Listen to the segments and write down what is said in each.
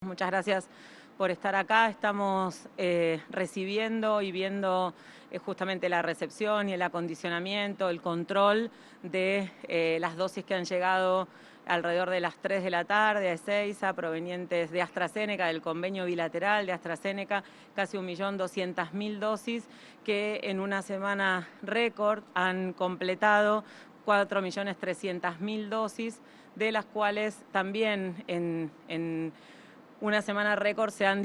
Muchas gracias por estar acá. Estamos recibiendo y viendo justamente la recepción y el acondicionamiento, el control de las dosis que han llegado alrededor de las 3 de la tarde a Ezeiza, provenientes de AstraZeneca, del convenio bilateral de AstraZeneca, casi 1.200.000 dosis que en una semana récord han completado 4.300.000 dosis, de las cuales también en una semana récord se están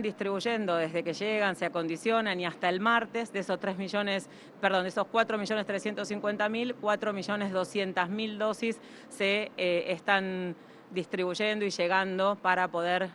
distribuyendo desde que llegan, se acondicionan y hasta el martes. De esos 4.350.000, 4.200.000 dosis se están distribuyendo y llegando para poder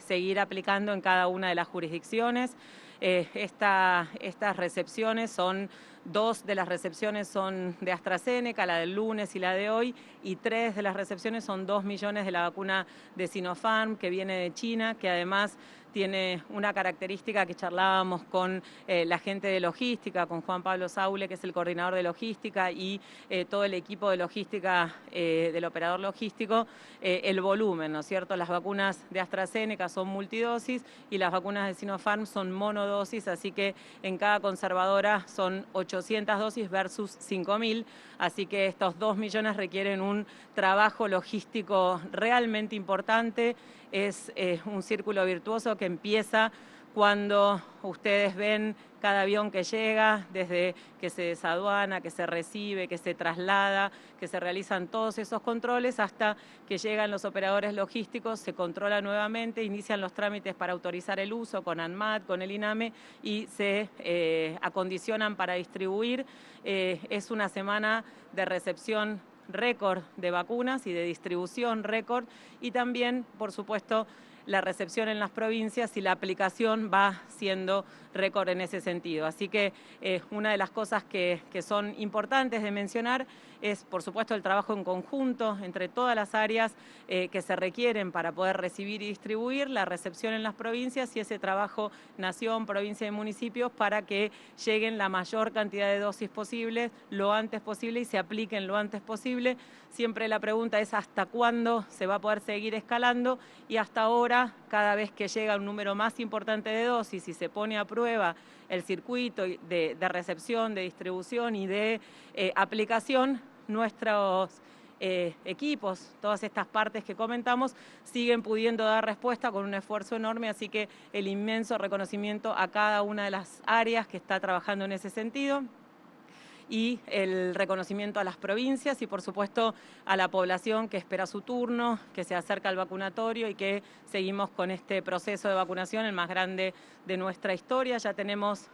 seguir aplicando en cada una de las jurisdicciones. Estas recepciones son, 2 de las recepciones son de AstraZeneca, la del lunes y la de hoy, y 3 de las recepciones son 2 millones de la vacuna de Sinopharm, que viene de China, que además tiene una característica que charlábamos con la gente de logística, con Juan Pablo Saule, que es el coordinador de logística, y todo el equipo de logística del operador logístico, el volumen, ¿no es cierto? Las vacunas de AstraZeneca son multidosis y las vacunas de Sinopharm son monodosis, así que en cada conservadora son 800 dosis versus 5.000, así que estos 2 millones requieren un trabajo logístico realmente importante. Es un círculo virtuoso que empieza cuando ustedes ven cada avión que llega, desde que se desaduana, que se recibe, que se traslada, que se realizan todos esos controles, hasta que llegan los operadores logísticos, se controla nuevamente, inician los trámites para autorizar el uso con ANMAT, con el INAME, y se acondicionan para distribuir. Es una semana de recepción récord de vacunas y de distribución récord, y también, por supuesto, la recepción en las provincias y la aplicación va siendo récord en ese sentido. Así que una de las cosas que son importantes de mencionar es, por supuesto, el trabajo en conjunto entre todas las áreas que se requieren para poder recibir y distribuir, la recepción en las provincias y ese trabajo nación, provincia y municipios para que lleguen la mayor cantidad de dosis posible, lo antes posible, y se apliquen lo antes posible. Siempre la pregunta es hasta cuándo se va a poder seguir escalando, y hasta ahora, cada vez que llega un número más importante de dosis y se pone a prueba el circuito de recepción, de distribución y de aplicación, nuestros equipos, todas estas partes que comentamos, siguen pudiendo dar respuesta con un esfuerzo enorme, así que el inmenso reconocimiento a cada una de las áreas que está trabajando en ese sentido, y el reconocimiento a las provincias y, por supuesto, a la población que espera su turno, que se acerca al vacunatorio y que seguimos con este proceso de vacunación, el más grande de nuestra historia. Ya tenemos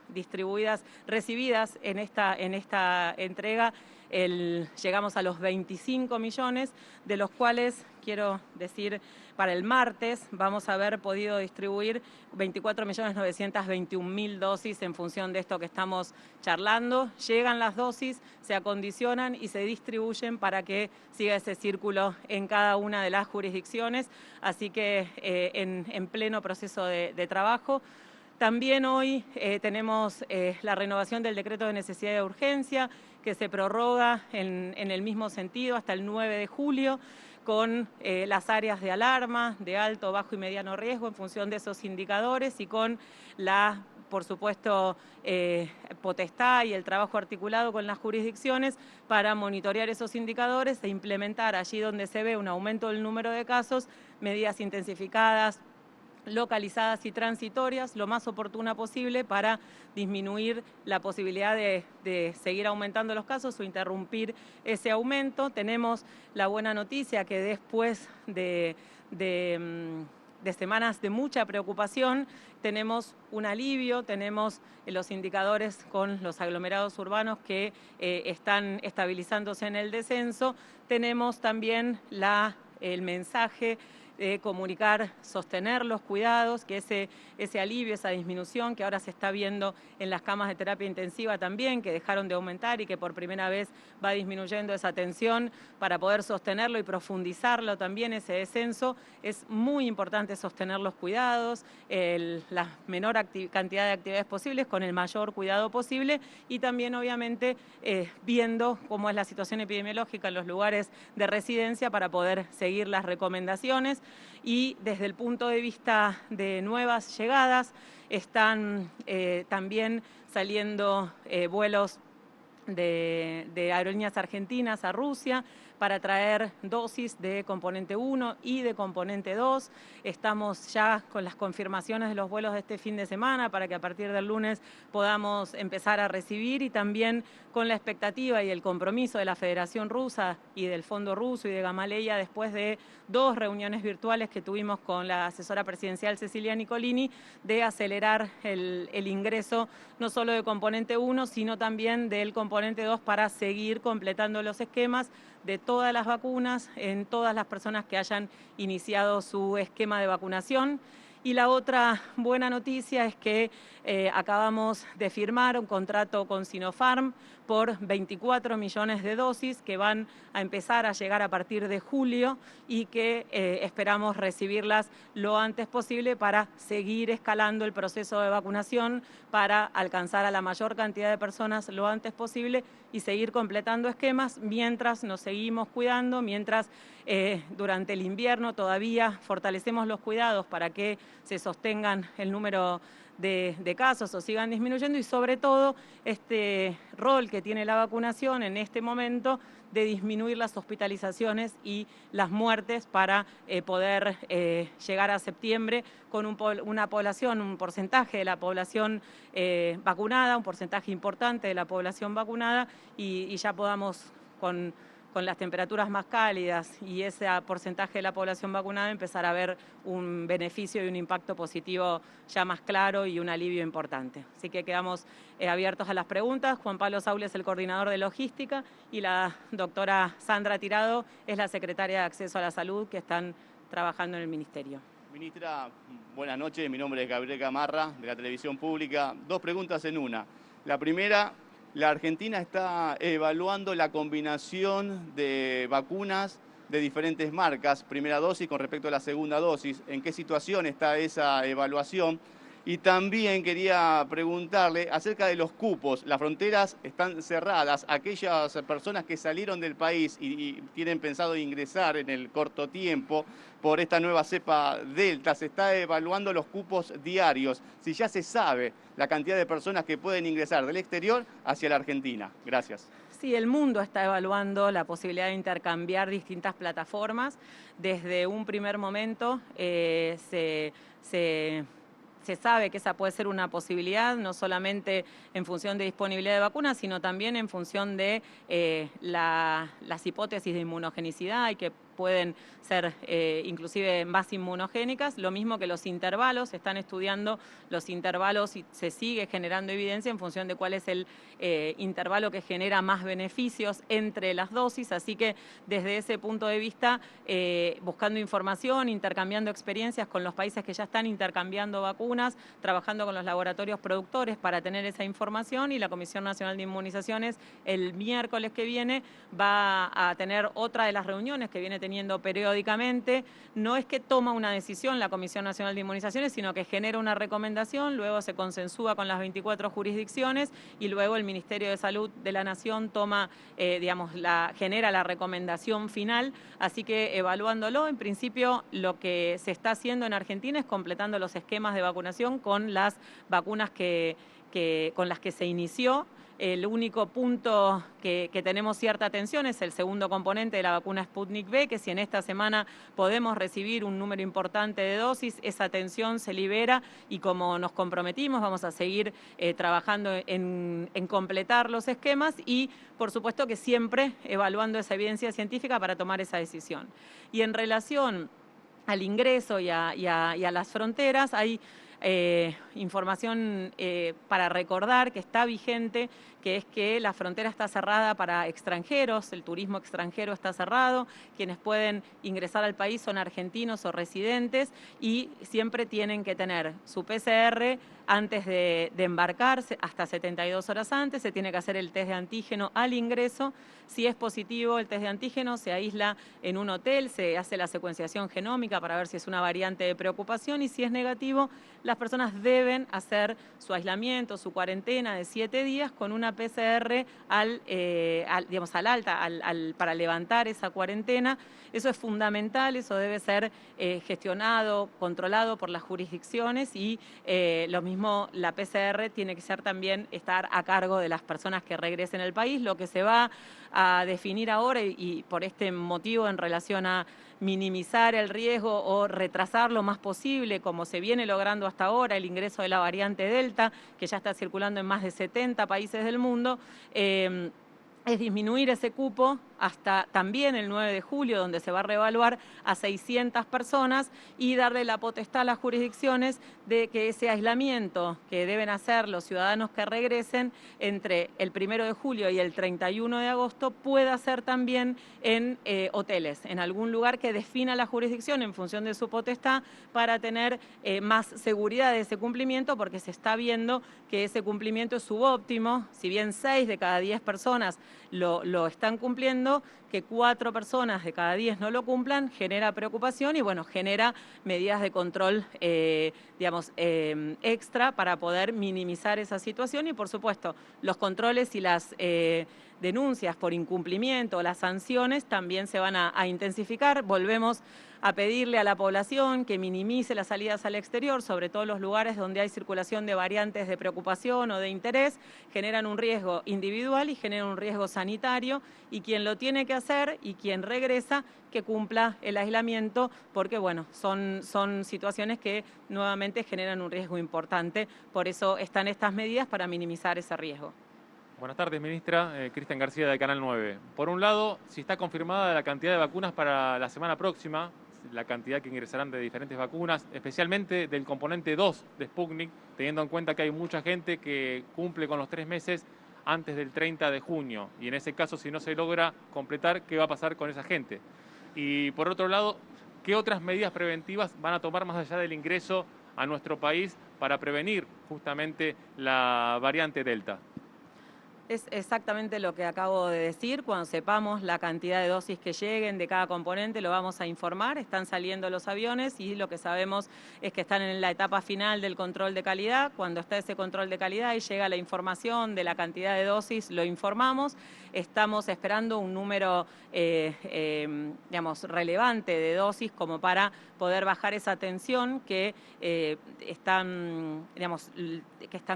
recibidas en esta entrega, llegamos a los 25 millones, de los cuales, quiero decir, para el martes vamos a haber podido distribuir 24.921.000 dosis en función de esto que estamos charlando. Llegan las dosis, se acondicionan y se distribuyen para que siga ese círculo en cada una de las jurisdicciones. Así que en pleno proceso de trabajo. También hoy tenemos la renovación del decreto de necesidad de urgencia, que se prorroga en el mismo sentido hasta el 9 de julio, con las áreas de alarma, de alto, bajo y mediano riesgo, en función de esos indicadores, y con la, por supuesto, potestad y el trabajo articulado con las jurisdicciones para monitorear esos indicadores e implementar allí donde se ve un aumento del número de casos, medidas intensificadas, localizadas y transitorias, lo más oportuna posible, para disminuir la posibilidad de seguir aumentando los casos o interrumpir ese aumento. Tenemos la buena noticia que después de semanas de mucha preocupación, tenemos un alivio, tenemos los indicadores con los aglomerados urbanos que están estabilizándose en el descenso. Tenemos también el mensaje de comunicar, sostener los cuidados, que ese alivio, esa disminución que ahora se está viendo en las camas de terapia intensiva también, que dejaron de aumentar y que por primera vez va disminuyendo esa tensión, para poder sostenerlo y profundizarlo también ese descenso. Es muy importante sostener los cuidados, la menor cantidad de actividades posibles con el mayor cuidado posible, y también obviamente viendo cómo es la situación epidemiológica en los lugares de residencia para poder seguir las recomendaciones. y desde el punto de vista de nuevas llegadas están también saliendo vuelos de aerolíneas argentinas a Rusia para traer dosis de componente 1 y de componente 2. Estamos ya con las confirmaciones de los vuelos de este fin de semana para que a partir del lunes podamos empezar a recibir, y también con la expectativa y el compromiso de la Federación Rusa y del Fondo Ruso y de Gamaleya, después de 2 reuniones virtuales que tuvimos con la asesora presidencial Cecilia Nicolini, de acelerar el ingreso no solo de componente 1, sino también del componente 2 para seguir completando los esquemas de todas las vacunas en todas las personas que hayan iniciado su esquema de vacunación. Y la otra buena noticia es que acabamos de firmar un contrato con Sinopharm por 24 millones de dosis que van a empezar a llegar a partir de julio y que esperamos recibirlas lo antes posible para seguir escalando el proceso de vacunación, para alcanzar a la mayor cantidad de personas lo antes posible y seguir completando esquemas mientras nos seguimos cuidando, mientras durante el invierno todavía fortalecemos los cuidados para que se sostengan el número de casos o sigan disminuyendo, y sobre todo este rol que tiene la vacunación en este momento de disminuir las hospitalizaciones y las muertes para poder llegar a septiembre con una población, un porcentaje de la población vacunada, un porcentaje importante de la población vacunada, y ya podamos con las temperaturas más cálidas y ese porcentaje de la población vacunada empezar a ver un beneficio y un impacto positivo ya más claro y un alivio importante. Así que quedamos abiertos a las preguntas. Juan Pablo Saule es el coordinador de logística y la doctora Sandra Tirado es la secretaria de Acceso a la Salud, que están trabajando en el Ministerio. Ministra, buenas noches. Mi nombre es Gabriel Gamarra, de la Televisión Pública. 2 preguntas en una. La primera: la Argentina está evaluando la combinación de vacunas de diferentes marcas, primera dosis con respecto a la segunda dosis. ¿En qué situación está esa evaluación? Y también quería preguntarle acerca de los cupos. Las fronteras están cerradas. Aquellas personas que salieron del país y tienen pensado ingresar en el corto tiempo por esta nueva cepa Delta, se está evaluando los cupos diarios. Si ya se sabe la cantidad de personas que pueden ingresar del exterior hacia la Argentina. Gracias. Sí, el mundo está evaluando la posibilidad de intercambiar distintas plataformas. Desde un primer momento se sabe que esa puede ser una posibilidad, no solamente en función de disponibilidad de vacunas, sino también en función de las hipótesis de inmunogenicidad y que pueden ser inclusive más inmunogénicas, lo mismo que los intervalos. Se están estudiando los intervalos y se sigue generando evidencia en función de cuál es el intervalo que genera más beneficios entre las dosis, así que desde ese punto de vista, buscando información, intercambiando experiencias con los países que ya están intercambiando vacunas, trabajando con los laboratorios productores para tener esa información, y la Comisión Nacional de Inmunizaciones el miércoles que viene va a tener otra de las reuniones que viene teniendo periódicamente. No es que toma una decisión la Comisión Nacional de Inmunizaciones, sino que genera una recomendación, luego se consensúa con las 24 jurisdicciones y luego el Ministerio de Salud de la Nación toma, genera la recomendación final. Así que evaluándolo, en principio lo que se está haciendo en Argentina es completando los esquemas de vacunación con las vacunas con las que se inició. El único punto que tenemos cierta atención es el segundo componente de la vacuna Sputnik V, que si en esta semana podemos recibir un número importante de dosis, esa atención se libera, y como nos comprometimos vamos a seguir trabajando en completar los esquemas y por supuesto que siempre evaluando esa evidencia científica para tomar esa decisión. Y en relación al ingreso y a las fronteras, hay información para recordar que está vigente, que es que la frontera está cerrada para extranjeros, el turismo extranjero está cerrado, quienes pueden ingresar al país son argentinos o residentes y siempre tienen que tener su PCR antes de embarcarse, hasta 72 horas antes, se tiene que hacer el test de antígeno al ingreso. Si es positivo el test de antígeno, se aísla en un hotel, se hace la secuenciación genómica para ver si es una variante de preocupación, y si es negativo, la las personas deben hacer su aislamiento, su cuarentena de 7 días con una PCR digamos, al alta, para levantar esa cuarentena. Eso es fundamental, eso debe ser gestionado, controlado por las jurisdicciones y lo mismo la PCR tiene que ser también estar a cargo de las personas que regresen al país. Lo que se va a definir ahora y por este motivo en relación a minimizar el riesgo o retrasar lo más posible, como se viene logrando hasta ahora, el ingreso de la variante Delta, que ya está circulando en más de 70 países del mundo, es disminuir ese cupo hasta también el 9 de julio, donde se va a reevaluar a 600 personas y darle la potestad a las jurisdicciones de que ese aislamiento que deben hacer los ciudadanos que regresen entre el 1 de julio y el 31 de agosto pueda ser también en hoteles, en algún lugar que defina la jurisdicción en función de su potestad para tener más seguridad de ese cumplimiento, porque se está viendo que ese cumplimiento es subóptimo. Si bien 6 de cada 10 personas lo están cumpliendo, que 4 personas de cada 10 no lo cumplan genera preocupación y bueno, genera medidas de control extra para poder minimizar esa situación y por supuesto los controles y las denuncias por incumplimiento o las sanciones también se van a intensificar. Volvemos a pedirle a la población que minimice las salidas al exterior, sobre todo los lugares donde hay circulación de variantes de preocupación o de interés, generan un riesgo individual y generan un riesgo sanitario, y quien lo tiene que hacer y quien regresa, que cumpla el aislamiento, porque bueno, son situaciones que nuevamente generan un riesgo importante, por eso están estas medidas para minimizar ese riesgo. Buenas tardes, ministra. Cristian García, de Canal 9. Por un lado, si está confirmada la cantidad de vacunas para la semana próxima, la cantidad que ingresarán de diferentes vacunas, especialmente del componente 2 de Sputnik, teniendo en cuenta que hay mucha gente que cumple con los 3 meses antes del 30 de junio. Y en ese caso, si no se logra completar, ¿qué va a pasar con esa gente? Y por otro lado, ¿qué otras medidas preventivas van a tomar más allá del ingreso a nuestro país para prevenir justamente la variante Delta? Es exactamente lo que acabo de decir. Cuando sepamos la cantidad de dosis que lleguen de cada componente, lo vamos a informar. Están saliendo los aviones y lo que sabemos es que están en la etapa final del control de calidad. Cuando está ese control de calidad y llega la información de la cantidad de dosis, lo informamos. Estamos esperando un número relevante de dosis como para poder bajar esa tensión que están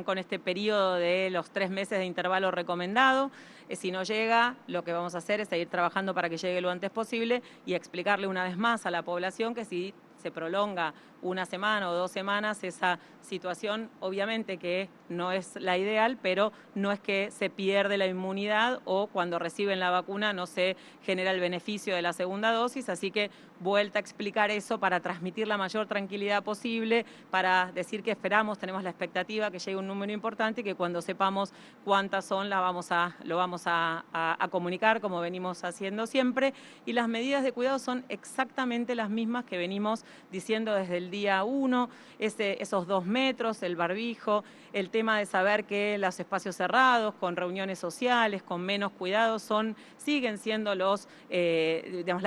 con este periodo de los 3 meses de intervalo recomendado. Si no llega, lo que vamos a hacer es seguir trabajando para que llegue lo antes posible y explicarle una vez más a la población que si se prolonga una semana o 2 semanas esa situación, obviamente que no es la ideal, pero no es que se pierde la inmunidad o cuando reciben la vacuna no se genera el beneficio de la segunda dosis, así que vuelta a explicar eso para transmitir la mayor tranquilidad posible, para decir que esperamos, tenemos la expectativa que llegue un número importante y que cuando sepamos cuántas son lo vamos a comunicar como venimos haciendo siempre, y las medidas de cuidado son exactamente las mismas que venimos diciendo desde el día 1, esos 2 metros, el barbijo, el tema de saber que los espacios cerrados, con reuniones sociales, con menos cuidados, siguen siendo las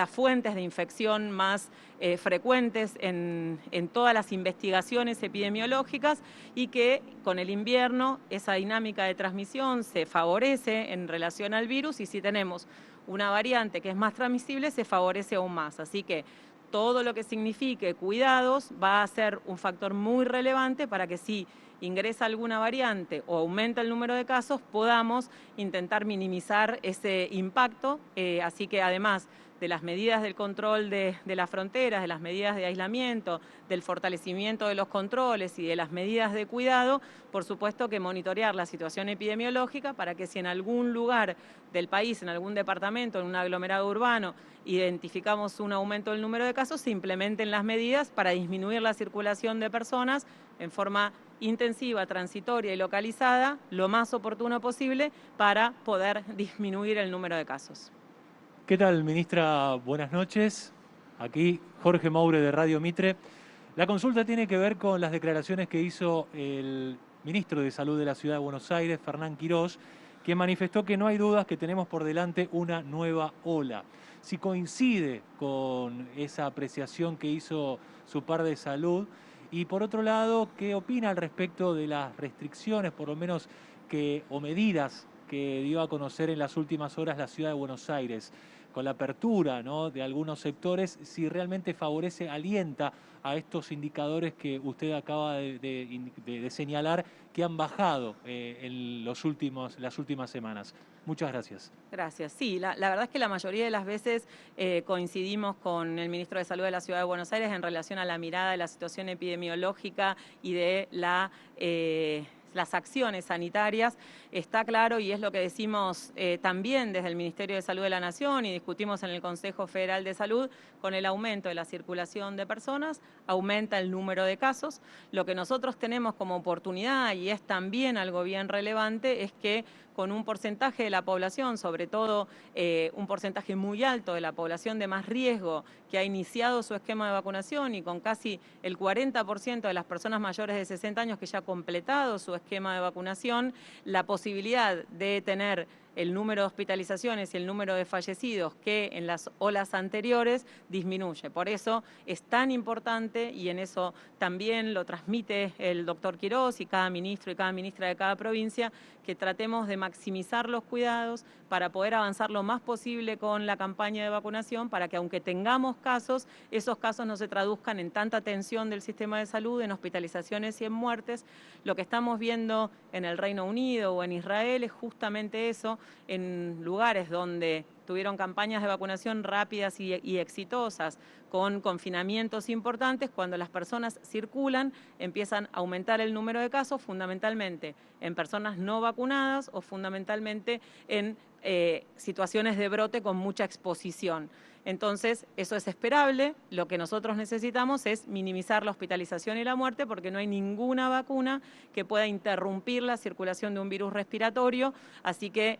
fuentes de infección más frecuentes en todas las investigaciones epidemiológicas, y que con el invierno esa dinámica de transmisión se favorece en relación al virus, y si tenemos una variante que es más transmisible se favorece aún más. Así que todo lo que signifique cuidados va a ser un factor muy relevante para que si ingresa alguna variante o aumenta el número de casos, podamos intentar minimizar ese impacto. Así que además de las medidas del control de las fronteras, de las medidas de aislamiento, del fortalecimiento de los controles y de las medidas de cuidado, por supuesto que monitorear la situación epidemiológica para que si en algún lugar del país, en algún departamento, en un aglomerado urbano, identificamos un aumento del número de casos, se implementen las medidas para disminuir la circulación de personas en forma intensiva, transitoria y localizada, lo más oportuno posible para poder disminuir el número de casos. ¿Qué tal, ministra? Buenas noches. Aquí Jorge Maure de Radio Mitre. La consulta tiene que ver con las declaraciones que hizo el ministro de Salud de la Ciudad de Buenos Aires, Fernán Quirós, que manifestó que no hay dudas que tenemos por delante una nueva ola. Si coincide con esa apreciación que hizo su par de salud Y por otro lado, ¿qué opina al respecto de las restricciones, por lo menos o medidas que dio a conocer en las últimas horas la ciudad de Buenos Aires, con la apertura, ¿no?, de algunos sectores, si realmente favorece, alienta a estos indicadores que usted acaba de señalar que han bajado en las últimas semanas? Muchas gracias. Gracias. Sí, la verdad es que la mayoría de las veces coincidimos con el ministro de Salud de la Ciudad de Buenos Aires en relación a la mirada de la situación epidemiológica y de las acciones sanitarias. Está claro, y es lo que decimos también desde el Ministerio de Salud de la Nación y discutimos en el Consejo Federal de Salud, con el aumento de la circulación de personas, aumenta el número de casos. Lo que nosotros tenemos como oportunidad, y es también algo bien relevante, es que con un porcentaje de la población, sobre todo un porcentaje muy alto de la población de más riesgo que ha iniciado su esquema de vacunación y con casi el 40% de las personas mayores de 60 años que ya ha completado su esquema de vacunación, la posibilidad de tener el número de hospitalizaciones y el número de fallecidos que en las olas anteriores disminuye. Por eso es tan importante, y en eso también lo transmite el doctor Quirós y cada ministro y cada ministra de cada provincia, que tratemos de maximizar los cuidados para poder avanzar lo más posible con la campaña de vacunación, para que aunque tengamos casos, esos casos no se traduzcan en tanta tensión del sistema de salud, en hospitalizaciones y en muertes. Lo que estamos viendo en el Reino Unido o en Israel es justamente eso, en lugares donde tuvieron campañas de vacunación rápidas y exitosas, con confinamientos importantes, cuando las personas circulan, empiezan a aumentar el número de casos, fundamentalmente en personas no vacunadas o fundamentalmente en situaciones de brote con mucha exposición. Entonces, eso es esperable. Lo que nosotros necesitamos es minimizar la hospitalización y la muerte, porque no hay ninguna vacuna que pueda interrumpir la circulación de un virus respiratorio. Así que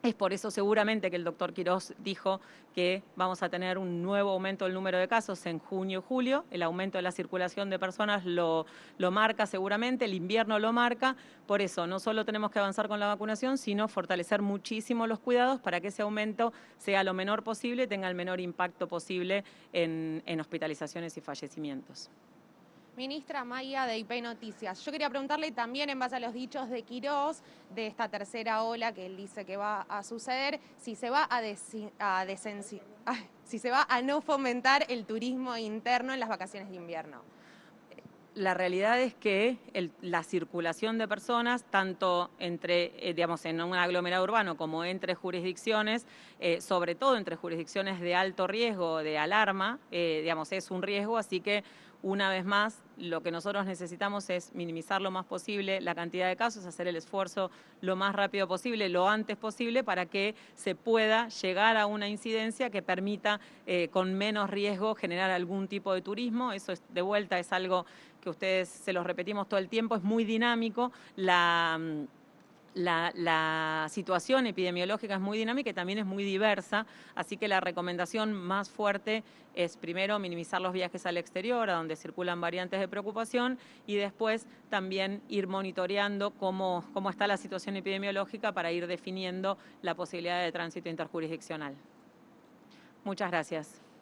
es por eso seguramente que el doctor Quirós dijo que vamos a tener un nuevo aumento del número de casos en junio y julio. El aumento de la circulación de personas lo marca seguramente, el invierno lo marca. Por eso no solo tenemos que avanzar con la vacunación, sino fortalecer muchísimo los cuidados para que ese aumento sea lo menor posible, tenga el menor impacto posible en hospitalizaciones y fallecimientos. Ministra Maya de IP Noticias, yo quería preguntarle también, en base a los dichos de Quirós, de esta tercera ola que él dice que va a suceder, si se va a no fomentar el turismo interno en las vacaciones de invierno. La realidad es que la circulación de personas, tanto entre, digamos, en un aglomerado urbano como entre jurisdicciones, sobre todo entre jurisdicciones de alto riesgo, de alarma, digamos, es un riesgo, así que una vez más, lo que nosotros necesitamos es minimizar lo más posible la cantidad de casos, hacer el esfuerzo lo más rápido posible, lo antes posible, para que se pueda llegar a una incidencia que permita con menos riesgo generar algún tipo de turismo. Eso de vuelta es algo que ustedes se los repetimos todo el tiempo, es muy dinámico. La situación epidemiológica es muy dinámica y también es muy diversa, así que la recomendación más fuerte es primero minimizar los viajes al exterior, a donde circulan variantes de preocupación, y después también ir monitoreando cómo está la situación epidemiológica para ir definiendo la posibilidad de tránsito interjurisdiccional. Muchas gracias.